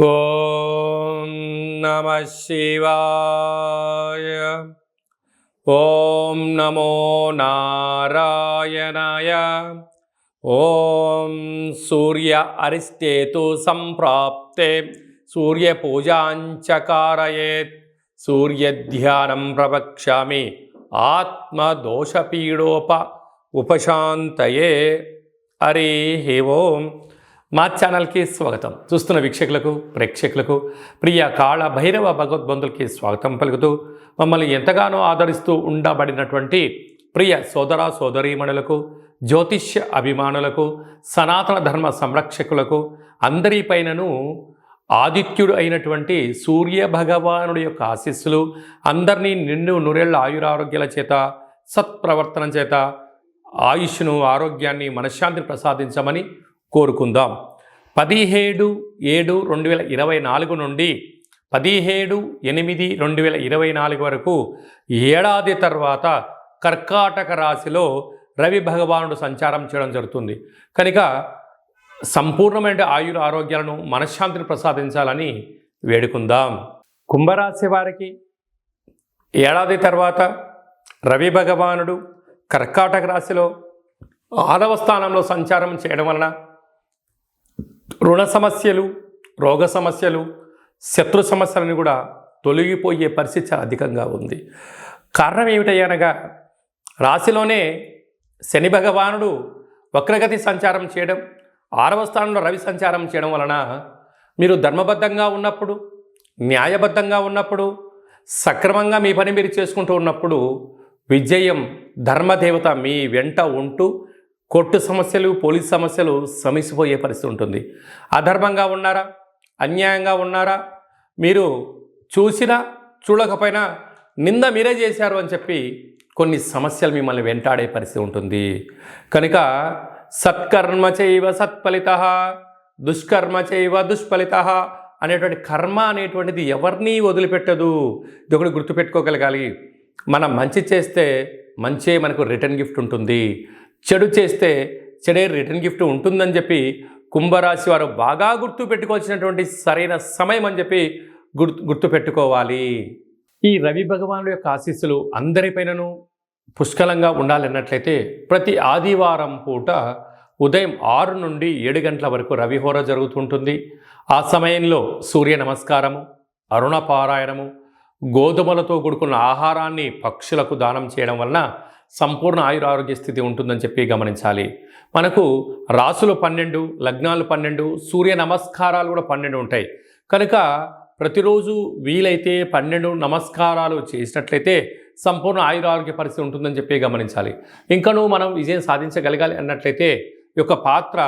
ఓం నమః శివాయ. ఓం నమో నారాయణాయ. ఓం సూర్య అరిష్టేతు సంప్రాప్తే సూర్యపూజాంచకారయేత్. సూర్యధ్యానం ప్రవక్ష్యామి ఉపశాంతయే. హరి ఓం. మా ఛానల్కి స్వాగతం. చూస్తున్న వీక్షకులకు ప్రేక్షకులకు ప్రియ కాళ భైరవ భగవద్బంధులకి స్వాగతం పలుకుతూ మమ్మల్ని ఎంతగానో ఆదరిస్తూ ఉండబడినటువంటి ప్రియ సోదర సోదరీమణులకు, జ్యోతిష్య అభిమానులకు, సనాతన ధర్మ సంరక్షకులకు అందరిపైనను ఆదిత్యుడు అయినటువంటి సూర్య భగవానుడి యొక్క ఆశీస్సులు అందరినీ నిండు నూరేళ్ల ఆయురారోగ్యాల చేత, సత్ప్రవర్తన చేత ఆయుష్ను, ఆరోగ్యాన్ని, మనశ్శాంతిని ప్రసాదించమని కోరుకుందాం. 17/7/2024 నుండి 17/8/2024 వరకు ఏడాది తర్వాత కర్కాటక రాశిలో రవి భగవానుడు సంచారం చేయడం జరుగుతుంది. కనుక సంపూర్ణమైన ఆయుర ఆరోగ్యాలను, మనశ్శాంతిని ప్రసాదించాలని వేడుకుందాం. కుంభరాశి వారికి ఏడాది తర్వాత రవి భగవానుడు కర్కాటక రాశిలో 6వ స్థానంలో సంచారం చేయడం వలన రుణ సమస్యలు, రోగ సమస్యలు, శత్రు సమస్యలను కూడా తొలగిపోయే పరిస్థితి చాలా అధికంగా ఉంది. కారణం ఏమిటనగా రాశిలోనే శని భగవానుడు వక్రగతి సంచారం చేయడం, 6వ స్థానంలో రవి సంచారం చేయడం వలన మీరు ధర్మబద్ధంగా ఉన్నప్పుడు, న్యాయబద్ధంగా ఉన్నప్పుడు, సక్రమంగా మీ పని మీరు చేసుకుంటూ ఉన్నప్పుడు విజయం, ధర్మదేవత మీ వెంట ఉంటూ కోర్టు సమస్యలు, పోలీస్ సమస్యలు సమసిపోయే పరిస్థితి ఉంటుంది. అధర్మంగా ఉన్నారా, అన్యాయంగా ఉన్నారా, మీరు చూసినా చూడకపోయినా నింద మీరే చేశారు అని చెప్పి కొన్ని సమస్యలు మిమ్మల్ని వెంటాడే పరిస్థితి ఉంటుంది. కనుక సత్కర్మ చైవ సత్ఫలితః, దుష్కర్మ చైవ దుష్ఫలితః అనేటువంటి కర్మ అనేటువంటిది ఎవరినీ వదిలిపెట్టదు. ఇది ఒకటి గుర్తుపెట్టుకోగలగాలి. మనం మంచి చేస్తే మంచే మనకు రిటర్న్ గిఫ్ట్ ఉంటుంది, చెడు చేస్తే చెడే రిటర్న్ గిఫ్ట్ ఉంటుందని చెప్పి కుంభరాశి వారు బాగా గుర్తుపెట్టుకోవాల్సినటువంటి సరైన సమయం అని చెప్పి గుర్తుపెట్టుకోవాలి. ఈ రవి భగవానుడు యొక్క ఆశీస్సులు అందరిపైనను పుష్కలంగా ఉండాలన్నట్లయితే ప్రతి ఆదివారం పూట ఉదయం 6 నుండి 7 గంటల వరకు రవిహోర జరుగుతుంటుంది. ఆ సమయంలో సూర్య నమస్కారము, అరుణ పారాయణము, గోధుమలతో కూడుకున్న ఆహారాన్ని పక్షులకు దానం చేయడం వలన సంపూర్ణ ఆయురారోగ్య స్థితి ఉంటుందని చెప్పి గమనించాలి. మనకు రాసులు 12, లగ్నాలు 12, సూర్య నమస్కారాలు కూడా 12 ఉంటాయి. కనుక ప్రతిరోజు వీలైతే 12 నమస్కారాలు చేసినట్లయితే సంపూర్ణ ఆయురారోగ్య పరిస్థితి ఉంటుందని చెప్పి గమనించాలి. ఇంకనూ మనం విజయం సాధించగలగాలి అన్నట్లయితే ఈ యొక్క పాత్ర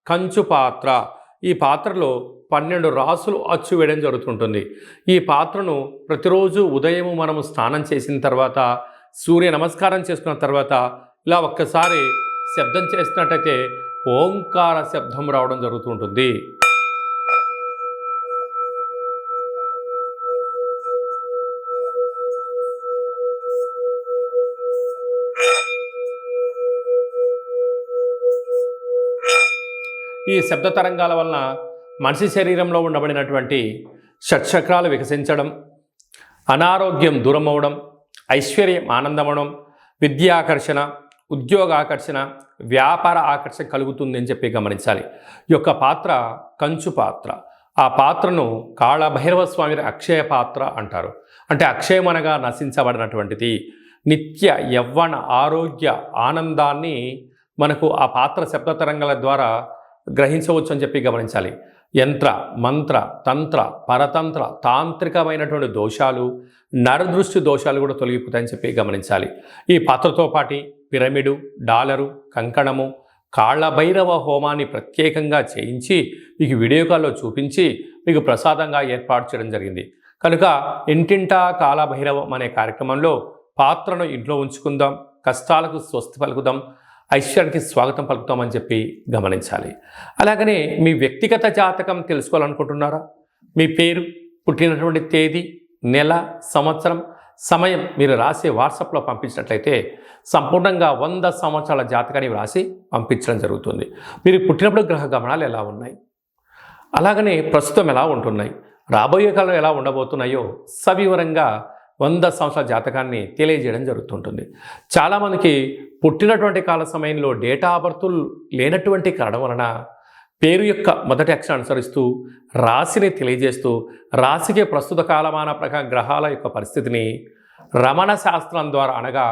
కంచు పాత్ర. ఈ పాత్రలో 12 రాసులు అచ్చు వేయడం జరుగుతుంటుంది. ఈ పాత్రను ప్రతిరోజు ఉదయం మనము స్నానం చేసిన తర్వాత, సూర్య నమస్కారం చేసుకున్న తర్వాత ఇలా ఒక్కసారి శబ్దం చేసినట్టయితే ఓంకార శబ్దం రావడం జరుగుతుంటుంది. ఈ శబ్ద తరంగాల వలన మనిషి శరీరంలో ఉండబడినటువంటి షట్చక్రాలు వికసించడం, అనారోగ్యం దూరం అవడం, ఐశ్వర్యం ఆనందమవడం, విద్యాకర్షణ, ఉద్యోగాకర్షణ, వ్యాపార ఆకర్షణ కలుగుతుంది అని చెప్పి గమనించాలి. ఈ యొక్క పాత్ర కంచు పాత్ర. ఆ పాత్రను కాళభైరవ స్వామి అక్షయ పాత్ర అంటారు. అంటే అక్షయం అనగా నశించబడినటువంటిది. నిత్య యవ్వన ఆరోగ్య ఆనందాన్ని మనకు ఆ పాత్ర శబ్ద తరంగాల ద్వారా గ్రహించవచ్చు అని చెప్పి గమనించాలి. యంత్ర, మంత్ర, తంత్ర, పరతంత్ర, తాంత్రికమైనటువంటి దోషాలు, నరదృష్టి దోషాలు కూడా తొలగిపోతాయని చెప్పి గమనించాలి. ఈ పాత్రతో పాటు పిరమిడు, డాలరు, కంకణము, కాళభైరవ హోమాన్ని ప్రత్యేకంగా చేయించి మీకు వీడియో కాల్లో చూపించి మీకు ప్రసాదంగా ఏర్పాటు చేయడం జరిగింది. కనుక ఇంటింటా కాళభైరవం అనే కార్యక్రమంలో పాత్రను ఇంట్లో ఉంచుకుందాం, కష్టాలకు స్వస్తి పలుకుదాం, ఐశ్వర్యానికి స్వాగతం పలుకుతామని చెప్పి గమనించాలి. అలాగనే మీ వ్యక్తిగత జాతకం తెలుసుకోవాలనుకుంటున్నారా? మీ పేరు, పుట్టినటువంటి తేదీ, నెల, సంవత్సరం, సమయం మీరు రాసి వాట్సాప్లో పంపించినట్లయితే సంపూర్ణంగా 100 సంవత్సరాల జాతకాన్ని రాసి పంపించడం జరుగుతుంది. మీరు పుట్టినప్పుడు గ్రహ గమనాలు ఎలా ఉన్నాయి, అలాగనే ప్రస్తుతం ఎలా ఉంటున్నాయి, రాబోయే కాలం ఎలా ఉండబోతున్నాయో సవివరంగా 100 సంవత్సరాల జాతకాన్ని తెలియజేయడం జరుగుతుంటుంది. చాలామందికి పుట్టినటువంటి కాల సమయంలో డేటా ఆఫ్ బర్తులు లేనటువంటి కారణం వలన పేరు యొక్క మొదటి అక్షరం అనుసరిస్తూ రాశిని తెలియజేస్తూ రాశికి ప్రస్తుత కాలమాన ప్రకారం గ్రహాల యొక్క పరిస్థితిని రమణ శాస్త్రం ద్వారా అనగా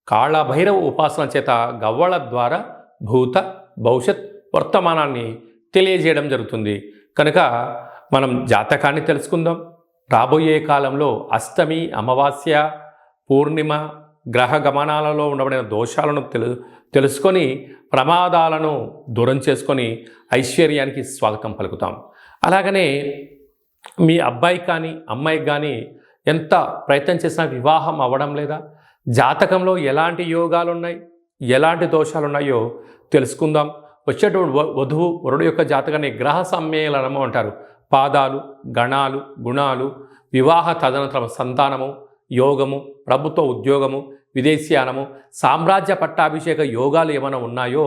కాళభైరవ ఉపాసన చేత గవ్వళ ద్వారా భూత భవిష్యత్ వర్తమానాన్ని తెలియజేయడం జరుగుతుంది. కనుక మనం జాతకాన్ని తెలుసుకుందాం. రాబోయే కాలంలో అష్టమి, అమావాస్య, పూర్ణిమ గ్రహ గమనాలలో ఉండబడిన దోషాలను తెలుసుకొని ప్రమాదాలను దూరం చేసుకొని ఐశ్వర్యానికి స్వాగతం పలుకుతాం. అలాగనే మీ అబ్బాయి కానీ అమ్మాయికి కానీ ఎంత ప్రయత్నం చేసినా వివాహం అవ్వడం లేదా, జాతకంలో ఎలాంటి యోగాలు ఉన్నాయి, ఎలాంటి దోషాలు ఉన్నాయో తెలుసుకుందాం. వచ్చేటువంటి వధువు వరుడు యొక్క జాతకాన్ని గ్రహ సమ్మేళనము అంటారు. పాదాలు, గణాలు, గుణాలు, వివాహ తదనంతరం సంతానము, యోగము, ప్రభుత్వ ఉద్యోగము, విదేశీయానము, సామ్రాజ్య పట్టాభిషేక యోగాలు ఏమైనా ఉన్నాయో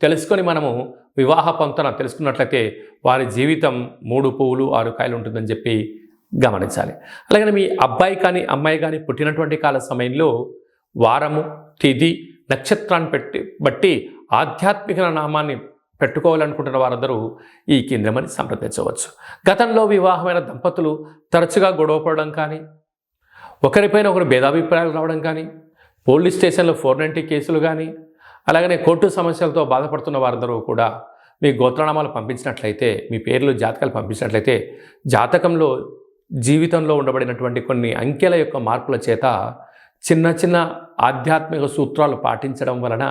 తెలుసుకొని మనము వివాహ పొంతన తెలుసుకున్నట్లయితే వారి జీవితం 3 పువ్వులు 6 కాయలు ఉంటుందని చెప్పి గమనించాలి. అలాగే మీ అబ్బాయి కానీ అమ్మాయి కానీ పుట్టినటువంటి కాల సమయంలో వారము, తిథి, నక్షత్రాన్ని బట్టి ఆధ్యాత్మిక నామాన్ని పెట్టుకోవాలనుకుంటున్న వారందరూ ఈ కిందమని సంప్రదించవచ్చు. గతంలో వివాహమైన దంపతులు తరచుగా గొడవపడడం కానీ, ఒకరిపైన ఒకరు భేదాభిప్రాయాలు రావడం కానీ, పోలీస్ స్టేషన్లో 490 కేసులు కానీ, అలాగనే కోర్టు సమస్యలతో బాధపడుతున్న వారందరూ కూడా మీ గోత్రనామాలు పంపించినట్లయితే, మీ పేర్లు జాతకాలు పంపించినట్లయితే జాతకంలో జీవితంలో ఉండబడినటువంటి కొన్ని అంకెల యొక్క మార్పుల చేత చిన్న చిన్న ఆధ్యాత్మిక సూత్రాలు పాటించడం వలన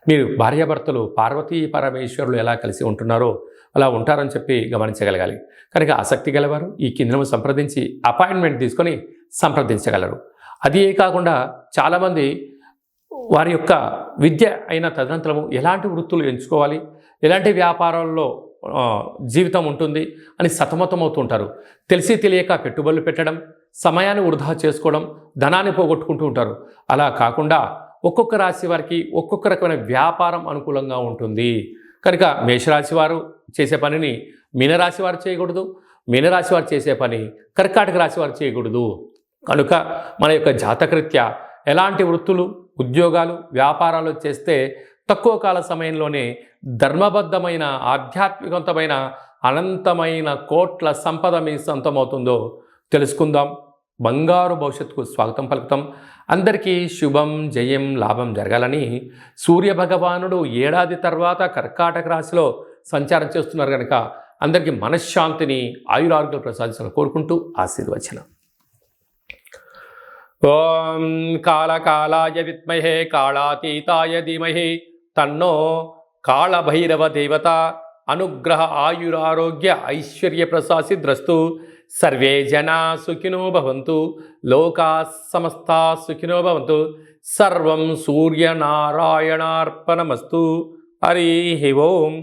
మీరు భార్యాభర్తలు పార్వతీ పరమేశ్వరులు ఎలా కలిసి ఉంటున్నారో అలా ఉంటారని చెప్పి గమనించగలగాలి. కనుక ఆసక్తి గలవారు ఈ కిందను సంప్రదించి అపాయింట్మెంట్ తీసుకొని సంప్రదించగలరు. అదే కాకుండా చాలామంది వారి యొక్క విద్య అయిన తదనంతరము ఎలాంటి వృత్తులు ఎంచుకోవాలి, ఎలాంటి వ్యాపారాల్లో జీవితం ఉంటుంది అని సతమతమవుతుంటారు. తెలిసి తెలియక పెట్టుబడులు పెట్టడం, సమయాన్ని వృధా చేసుకోవడం, ధనాన్ని పోగొట్టుకుంటూ ఉంటారు. అలా కాకుండా ఒక్కొక్క రాశి వారికి ఒక్కొక్క రకమైన వ్యాపారం అనుకూలంగా ఉంటుంది. కనుక మేషరాశి వారు చేసే పనిని మీనరాశి వారు చేయకూడదు, మీనరాశి వారు చేసే పని కర్కాటక రాశి వారు చేయకూడదు. కనుక మన యొక్క జాతకరీత్యా ఎలాంటి వృత్తులు, ఉద్యోగాలు, వ్యాపారాలు చేస్తే తక్కువ కాల సమయంలోనే ధర్మబద్ధమైన ఆధ్యాత్మికవంతమైన అనంతమైన కోట్ల సంపద మీ సొంతమవుతుందో తెలుసుకుందాం. బంగారు భవిష్యత్తుకు స్వాగతం పలుకుతాం. అందరికీ శుభం, జయం, లాభం జరగాలని సూర్యభగవానుడు ఏడాది తర్వాత కర్కాటక రాశిలో సంచారం చేస్తున్నారు కనుక అందరికీ మనశ్శాంతిని, ఆయురారోగ్యాలు ప్రసాదించాలని కోరుకుంటూ ఆశీర్వచనం. ఓం కాళకాలాయ విద్మహే కాళాతీతాయ ధీమహి తన్నో కాళభైరవ దేవత అనుగ్రహ ఆయురారోగ్య ఐశ్వర్య ప్రసాసిద్రస్తు. సర్వే జనా సుఖినో భవంతు, లోకా సమస్తా సుఖినో భవంతు. సర్వం సూర్యనారాయణార్పణమస్తు. హరి ఓం.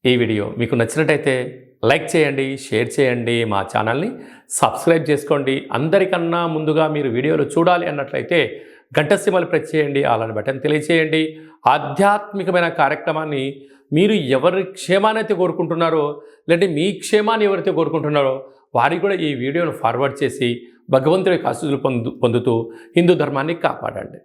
ఈ వీడియో మీకు నచ్చినట్టయితే లైక్ చేయండి, షేర్ చేయండి, మా ఛానల్ని సబ్స్క్రైబ్ చేసుకోండి. అందరికన్నా ముందుగా మీరు వీడియోలు చూడాలి అన్నట్లయితే గంట సింబల్ ప్రెస్ చేయండి, అలాని బటన్ తెలియచేయండి. ఆధ్యాత్మికమైన కార్యక్రమాన్ని మీరు ఎవరి క్షేమాన్ని అయితే కోరుకుంటున్నారో, లేదంటే మీ క్షేమాన్ని ఎవరైతే కోరుకుంటున్నారో వారికి కూడా ఈ వీడియోను ఫార్వర్డ్ చేసి భగవంతుడి ఆశీస్సులు పొందుతూ హిందూ ధర్మాన్ని కాపాడండి.